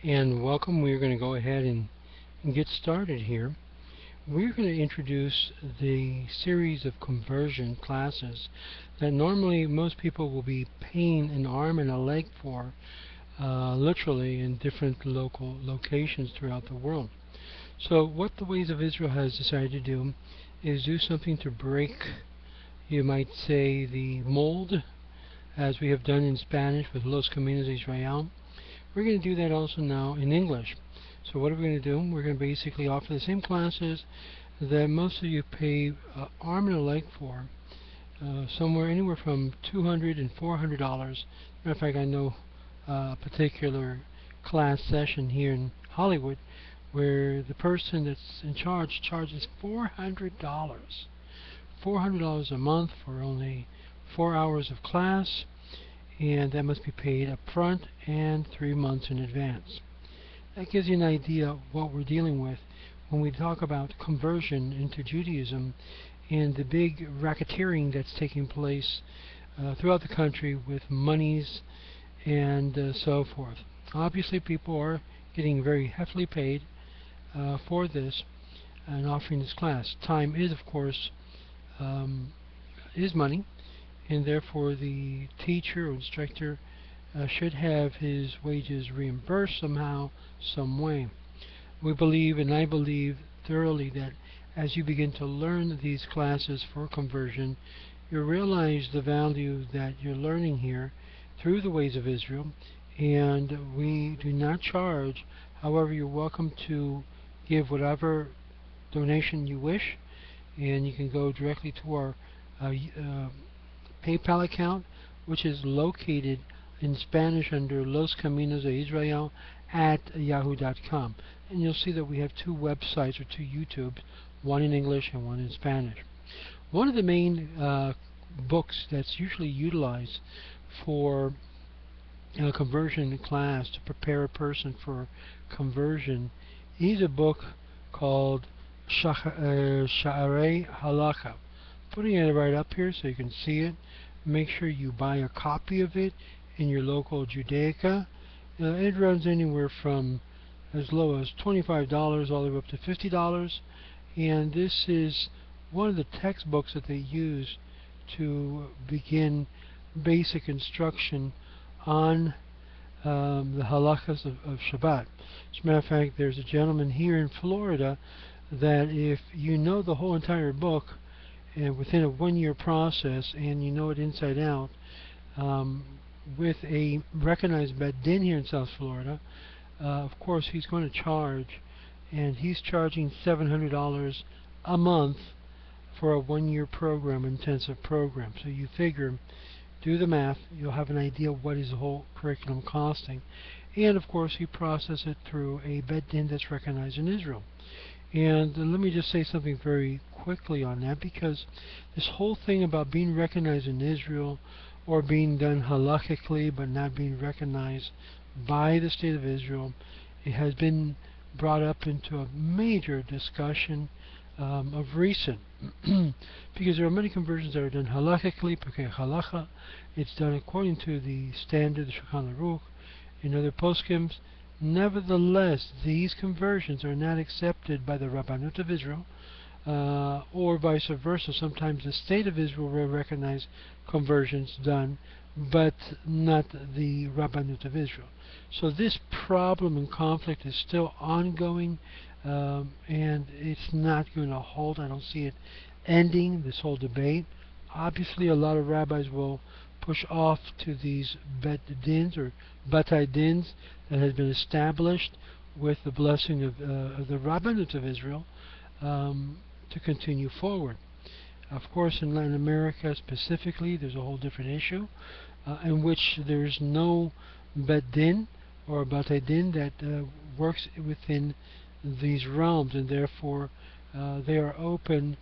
And welcome. We're going to go ahead and get started here. We're going to introduce the series of conversion classes that normally most people will be paying an arm and a leg for, literally in different local locations throughout the world. So what the Ways of Israel has decided to do is do something to break, you might say, the mold, as we have done in Spanish with Los Caminos de Israel. We're going to do that also now in English. So what are we going to do? We're going to basically offer the same classes that most of you pay arm and a leg for, somewhere anywhere from $200 and $400. Matter of fact, I know a particular class session here in Hollywood where the person that's in charge charges $400. $400 a month for only 4 hours of class, and that must be paid up front and 3 months in advance. That gives you an idea of what we're dealing with when we talk about conversion into Judaism and the big racketeering that's taking place throughout the country with monies and so forth. Obviously, people are getting very heavily paid for this and offering this class. Time is, of course, is money, and therefore the teacher or instructor should have his wages reimbursed somehow, some way. We believe, and I believe thoroughly, that as you begin to learn these classes for conversion, you realize the value that you're learning here through the Ways of Israel, and we do not charge. However, you're welcome to give whatever donation you wish, and you can go directly to our PayPal account, which is located in Spanish under Los Caminos de Israel at yahoo.com. And you'll see that we have two websites or two YouTubes, one in English and one in Spanish. One of the main books that's usually utilized for conversion class to prepare a person for conversion is a book called Shaarei Halachah. Putting it right up here so you can see it. Make sure you buy a copy of it in your local Judaica. It runs anywhere from as low as $25 all the way up to $50, and this is one of the textbooks that they use to begin basic instruction on the halachas of Shabbat. As a matter of fact, there's a gentleman here in Florida that if you know the whole entire book and within a 1-year process and you know it inside out, with a recognized Bet Din here in South Florida, of course he's going to charge, and he's charging $700 a month for a 1-year program, intensive program. So you figure, do the math, you'll have an idea of what is the whole curriculum costing. And of course he processes it through a Bet Din that's recognized in Israel. And let me just say something very quickly on that, because this whole thing about being recognized in Israel or being done halachically but not being recognized by the State of Israel, it has been brought up into a major discussion of recent because there are many conversions that are done halachically, because halacha, it's done according to the standard, the Shulchan Aruch, and other poskim. Nevertheless, these conversions are not accepted by the Rabbanut of Israel, or vice versa. Sometimes the State of Israel will recognize conversions done, but not the Rabbanut of Israel. So this problem and conflict is still ongoing, and it's not going to halt. I don't see it ending, this whole debate. Obviously, a lot of rabbis will push off to these Bet Dins or Batay Dins that has been established with the blessing of the Rabbanut of Israel to continue forward. Of course, in Latin America specifically, there's a whole different issue in which there's no Bet Din or Batay Din that works within these realms, and therefore they are open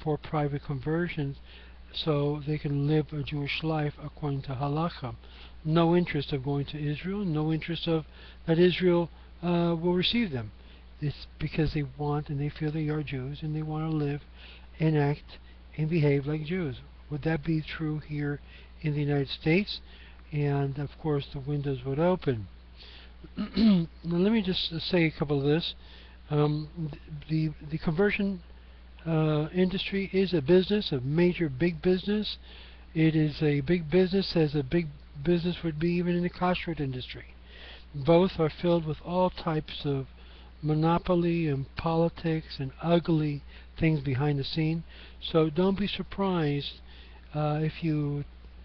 for private conversions, so they can live a Jewish life according to Halachah. No interest of going to Israel, no interest of that Israel will receive them. It's because they want and they feel they are Jews and they want to live and act and behave like Jews. Would that be true here in the United States? And of course the windows would open. Now let me just say a couple of this. The conversion industry is a business, a major big business. It is a big business as a big business would be even in the kashrut industry. Both are filled with all types of monopoly and politics and ugly things behind the scene. So don't be surprised if you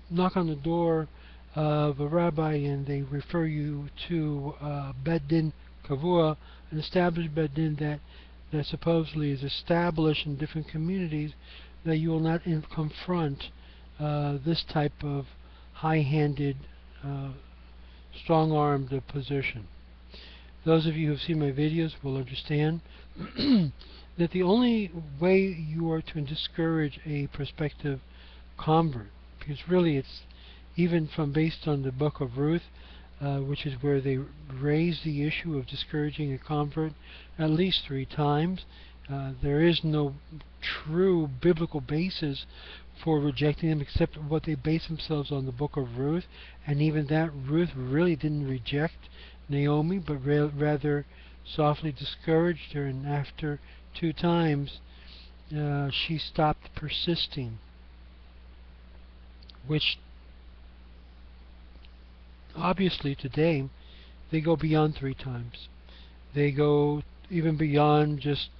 knock on the door of a rabbi and they refer you to Bet Din Kavua, an established Bet Din that supposedly is established in different communities, that you will not confront this type of high-handed, strong-armed position. Those of you who have seen my videos will understand that the only way you are to discourage a prospective convert, because really it's even from based on the book of Ruth, which is where they raise the issue of discouraging a convert at least 3 times. There is no true biblical basis for rejecting them except what they base themselves on the book of Ruth, and even that Ruth really didn't reject Naomi, but rather softly discouraged her, and after 2 times she stopped persisting, which obviously today they go beyond 3 times. They go even beyond just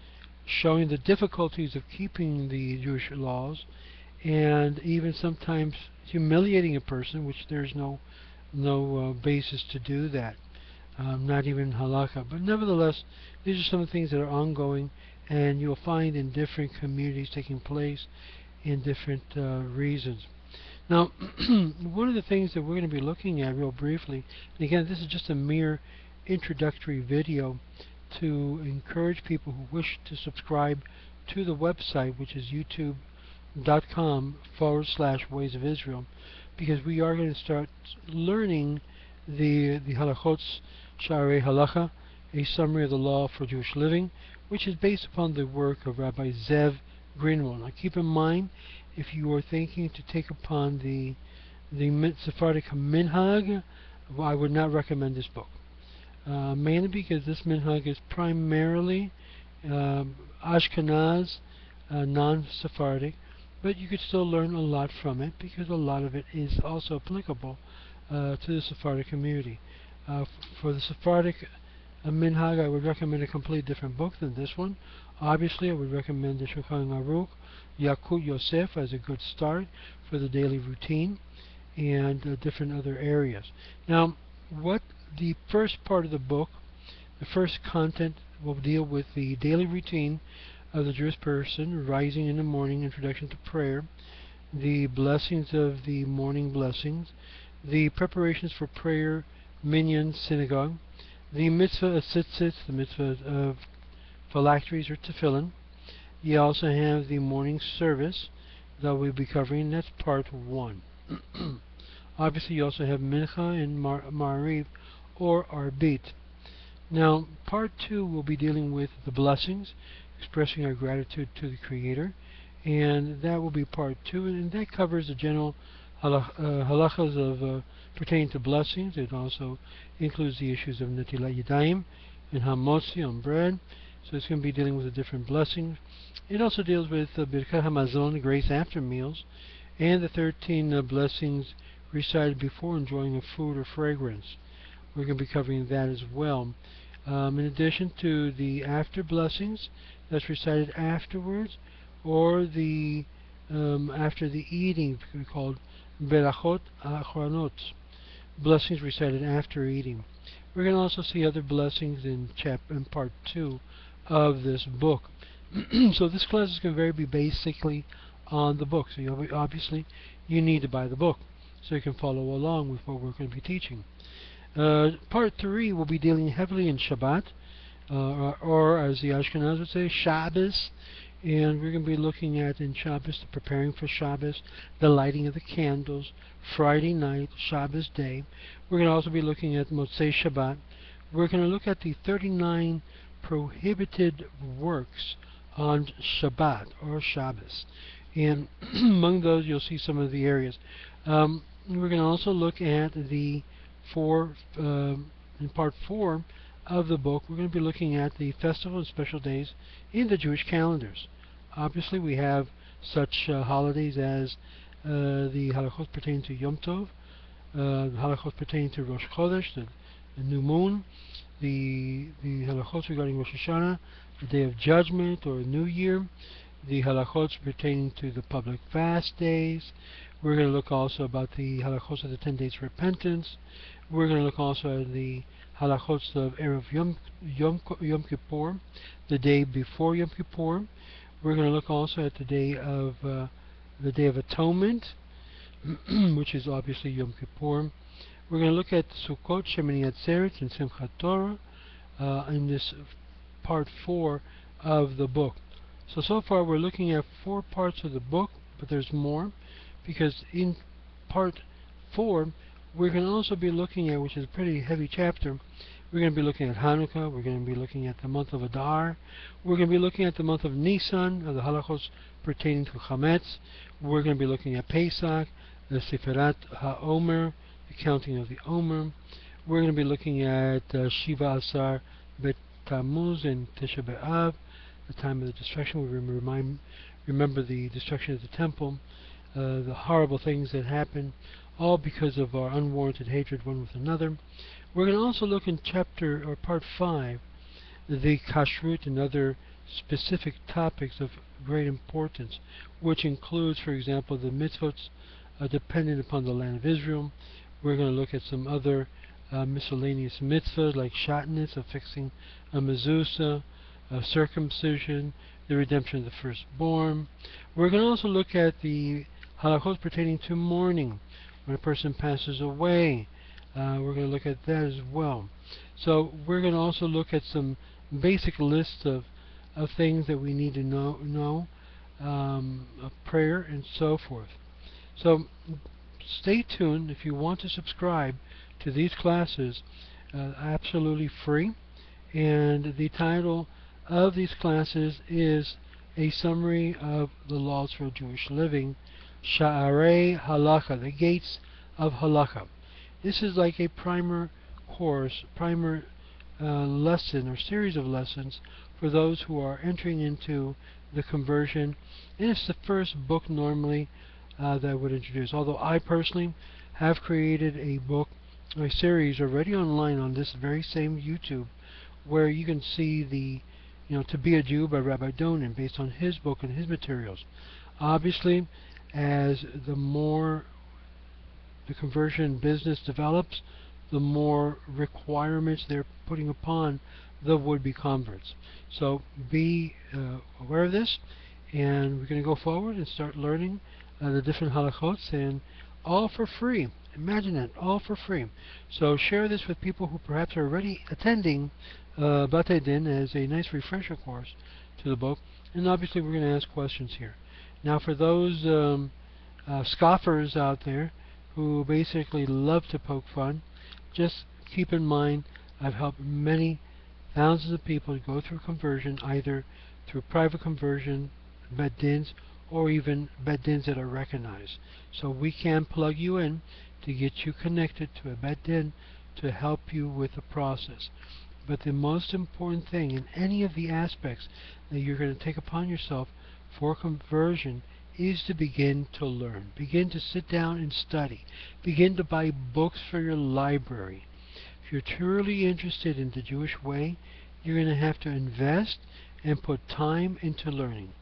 showing the difficulties of keeping the Jewish laws, and even sometimes humiliating a person, which there's no basis to do that, not even halakha. But nevertheless, these are some of the things that are ongoing, and you'll find in different communities taking place in different reasons. Now, one of the things that we're going to be looking at real briefly, and again, this is just a mere introductory video to encourage people who wish to subscribe to the website, which is youtube.com/Ways of Israel, because we are going to start learning the halachot Shaarei Halachah, a summary of the law for Jewish living, which is based upon the work of Rabbi ZE'EV GREENWALD. Now keep in mind, if you are thinking to take upon the Sephardic MINHAG, well, I would not recommend this book. Mainly because this MINHAG is primarily Ashkenaz, non-Sephardic, but you could still learn a lot from it because a lot of it is also applicable to the Sephardic community. For the Sephardic MINHAG, I would recommend a completely different book than this one. Obviously, I would recommend the Shulchan Aruch, Yakut Yosef as a good start for the daily routine, and different other areas. Now, what the first part of the book, the first content, will deal with the daily routine of the Jewish person, rising in the morning, introduction to prayer, the blessings of the morning blessings, the preparations for prayer, minyan, synagogue, the mitzvah of tzitzit, the mitzvah of phylacteries or tefillin. You also have the morning service that we'll be covering. That's part 1. Obviously, you also have mincha and ma'ariv or arbit. Now, part 2 will be dealing with the blessings, expressing our gratitude to the Creator, and that will be part 2, and that covers the general halachas of pertaining to blessings. It also includes the issues of netilat yadayim and hamotzi on bread. So it's going to be dealing with the different blessings. It also deals with Birkat Hamazon, grace after meals, and the 13 blessings recited before enjoying of food or fragrance. We're going to be covering that as well. In addition to the after blessings that's recited afterwards, or the after the eating, called Berachot Achronot, blessings recited after eating. We're going to also see other blessings in part 2 of this book. So this class is going to be basically on the book. So obviously you need to buy the book so you can follow along with what we're going to be teaching. Part 3 will be dealing heavily in Shabbat, or as the Ashkenaz would say, Shabbos. And we're going to be looking at in Shabbos the preparing for Shabbos, the lighting of the candles, Friday night, Shabbos day. We're going to also be looking at Motzei Shabbat. We're going to look at the 39 prohibited works on Shabbat or Shabbos, and among those you'll see some of the areas. We're going to also look at the 4 In part 4 of the book, we're going to be looking at the festival and special days in the Jewish calendars. Obviously, we have such holidays as the halachot pertaining to Yom Tov, the halachot pertaining to Rosh Chodesh, the new moon, the halachot regarding Rosh Hashanah, the Day of Judgment or New Year, the halachot pertaining to the public fast days. We're going to look also about the halachot of the 10 days of repentance. We're going to look also at the halachot of Erev Yom Kippur, the day before Yom Kippur. We're going to look also at the Day of Atonement, which is obviously Yom Kippur. We're going to look at Sukkot, Shemini Atzeret, and Simchat Torah in this part 4 of the book. So far we're looking at 4 parts of the book, but there's more, because in part 4 we're going to also be looking at, which is a pretty heavy chapter, we're going to be looking at Hanukkah, we're going to be looking at the month of Adar, we're going to be looking at the month of Nisan, the halachos pertaining to Chametz, we're going to be looking at Pesach, the Sefirat HaOmer, the counting of the Omer, we're going to be looking at Shiva Asar Bet Tammuz and Tisha B'Av, the time of the destruction. We remember the destruction of the temple, the horrible things that happened, all because of our unwarranted hatred one with another. We're going to also look in part 5, the kashrut and other specific topics of great importance, which includes, for example, the mitzvot dependent upon the land of Israel. We're going to look at some other miscellaneous mitzvahs like shatnez, affixing a mezuzah, circumcision, the redemption of the firstborn. We're going to also look at the halachot pertaining to mourning, when a person passes away. We're going to look at that as well. So we're going to also look at some basic lists of things that we need to know, of prayer and so forth. So stay tuned. If you want to subscribe to these classes, absolutely free. And the title of these classes is a summary of the laws for Jewish living, Shaarei Halachah, the gates of Halachah. This is like a primer course, lesson or series of lessons for those who are entering into the conversion. And it's the first book normally that I would introduce. Although I personally have created a book, a series already online on this very same YouTube, where you can see the To Be a Jew by Rabbi Donin, based on his book and his materials. Obviously, as the more the conversion business develops, the more requirements they're putting upon the would-be converts. So be aware of this, and we're going to go forward and start learning the different halachots, and all for free. Imagine that, all for free. So share this with people who perhaps are already attending Batei Din as a nice refresher course to the book. And obviously we're going to ask questions here. Now for those scoffers out there who basically love to poke fun, just keep in mind I've helped many thousands of people to go through conversion, either through private conversion, Bet Dins, or even Bet Dins that are recognized. So we can plug you in to get you connected to a Bet Din to help you with the process. But the most important thing in any of the aspects that you're going to take upon yourself for conversion is to begin to learn. Begin to sit down and study. Begin to buy books for your library. If you're truly interested in the Jewish way, you're going to have to invest and put time into learning.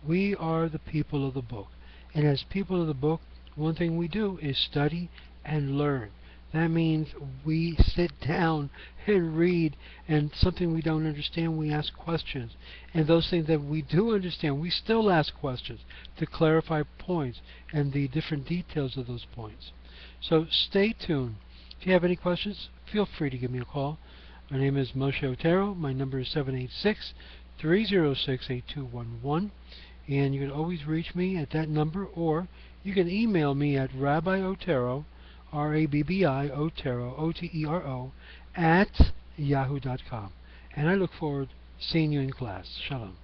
We are the people of the book. And as people of the book, one thing we do is study and learn. That means we sit down and read, and something we don't understand, we ask questions. And those things that we do understand, we still ask questions to clarify points and the different details of those points. So stay tuned. If you have any questions, feel free to give me a call. My name is Moshe Otero. My number is 786-306-8211. And you can always reach me at that number, or you can email me at Rabbi Otero, R-A-B-B-I, Otero, O-T-E-R-O, @ yahoo.com. And I look forward to seeing you in class. Shalom.